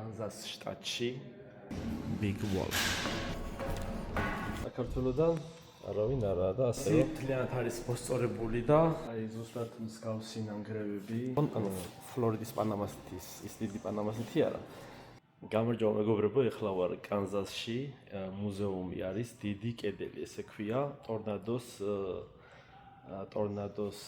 კანზას შტატში Big Wall. საქართველოდან არავინ არაა და ასე რომ მთლიანად არის მოსწორებული და აი ზუსტად მსგავსი ნანგრევები. ანუ ფლორიდის პანამასის ის დიდი პანამასეთი არა. გამარჯობა მეგობრებო, ეხლა ვარ კანზასში, მუზეუმი არის, დიდი კედელი, ესე ქვია, ტორნადოს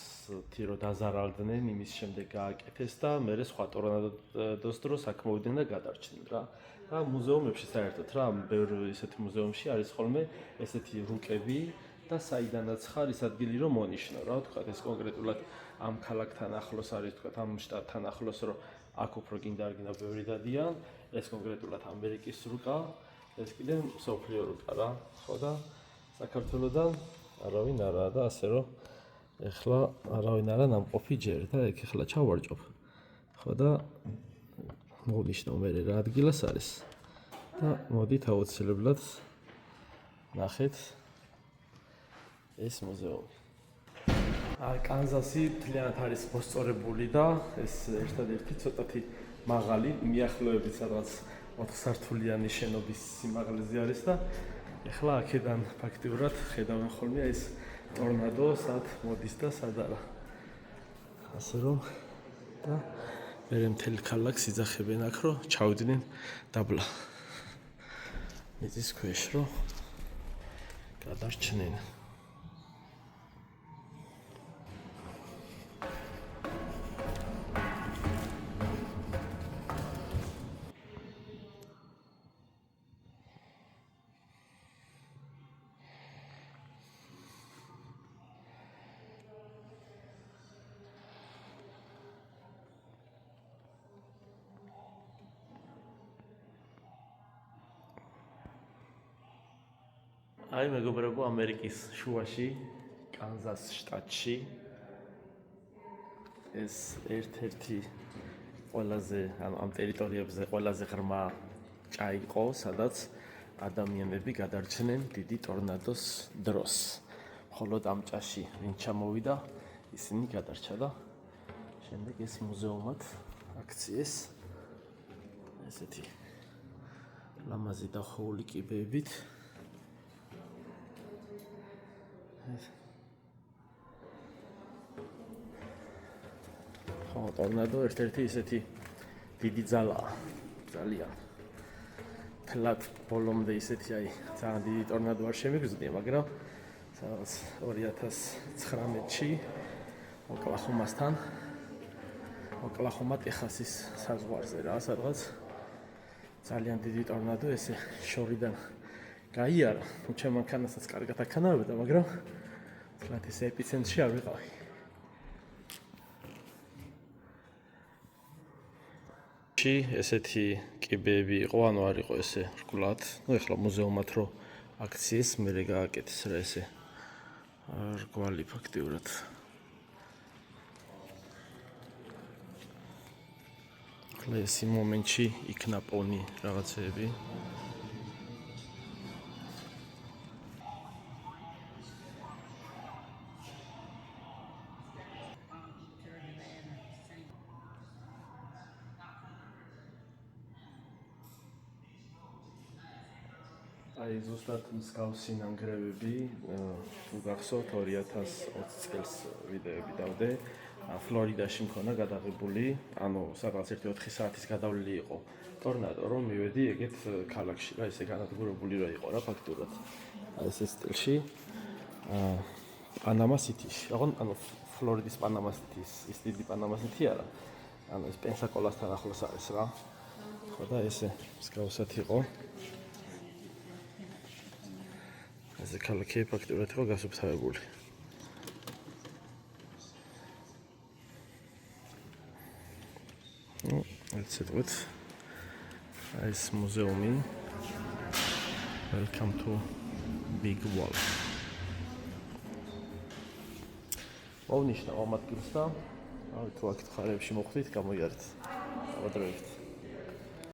თირო დაზარალდნენ, იმის შემდეგ გააკეთეს და მერე სხვა ტორნადოს დროს აქ მოვიდნენ და გადარჩნენ რა. და მუზეუმებში საერთოდ რა, ბევრი ისეთი მუზეუმში არის ხოლმე ესეთი რუკები და საიდანაც ხარ ის ადგილი რომ მონიშნო რა, ვთქვათ, ეს კონკრეტულად ამ ქალაქთან ახლოს არის, ვთქვათ, ამ შტატთან ახლოს, რომ აქ უფრო გინდა არ გინდა ბევრი დადიან, ეს კონკრეტულად ამერიკის რუკა, ეს კიდე მსოფლიო რუკა რა, ხო და საქართველოდან არავინ არაა და ასე რომ ეხლა არავინ არა ნამყოფი ჯერ და ეგ ეხლა ჩავარჯობ. ხო და მოვნიშნავ მე რა ადგილას არის და მოდით აუცილებლად ნახეთ ეს მუზეუმი. კანზასი მთლიანად არის მოსწორებული და ეს ერთადერთი ცოტათი მაღალი მიახლოებით სადღაც 4 სართულიანი შენობის სიმაღლეზე არის და ეხლა აქედან ფაქტიურად ხედავენ ხოლმე ეს ტორნადო სად მოდის და სად არა. ასე რომ და მერე მთელი ქალაქს იძახებენ აქ რომ ჩავიდნენ დაბლა. მიწის ქვეშ რომ გადარჩნენ. აი მეგობრებო, ამერიკის შუაში, კანზას შტატში ეს ერთ-ერთი ყველაზე, ანუ ამ ტერიტორიებზე ყველაზე ღრმა ჭა იყო, სადაც ადამიანები გადარჩნენ დიდი ტორნადოს დროს. მხოლოდ ამ ჭაში ვინ ჩამოვიდა, ისინი გადარჩა და შემდეგ ეს მუზეუმად აქციეს ესეთი ლამაზი დახეული კიბეებით. ხო, ტორნადო ერთ-ერთი ისეთი დიდი ძალაა, ძალიან. თლად ბოლომდე ისეთი აი ძალიან დიდი ტორნადო არ შემიგზნია, მაგრამ სადაც 2019-ში ოკლაჰომა ტეხასის საზღვარზე რა, სადღაც ძალიან დიდი ტორნადო ესე შორიდან გაიარა, ჩემ მანქანასაც კარგად აქანავებდა, მაგრამ თლად ეს ეპიცენტრში არ ვიყავი. ესეთი კიბეები იყო, ანუ არ იყო ესე რგვლად. ნუ ეხლა მუზეუმად რო აქციეს, მერე გააკეთეს რა ესე რგვალი ფაქტიურად. ეხლა ეს იმ მომენტში იქნა პონი რაღაცეები. აი ზუსტად მსგავსი ნანგრევები, თუ გახსოვთ 2020 წელს ვიდეოები დავდე, ფლორიდაში მქონა გადაღებული, ანუ სადღაც 1-4 საათის გადავლილი იყო ტორნადო, რომ მივედი ეგეთ ქალაქში რა, ესე განადგურებული რა იყო რა ფაქტურად. აი ეს სტილში პანამასიტიში, ანუ ფლორიდის პანამასიტის, ის დიდი პანამასიტი არა, ანუ ეს პენსაკოლასთან ახლოს არის რა. ხო და ესე მსგავსად იყო. ესე ქალაქი ფაქტურად იყო გასუფთავებული. ნუ, έτσι ვთქვით. ეს მუზეუმი. Welcome to Big Wall. მოვნიშნავ ამ ადგილს და, თუ აქ ხარებში მოხვდით, გამოიარეთ. დავადროებით.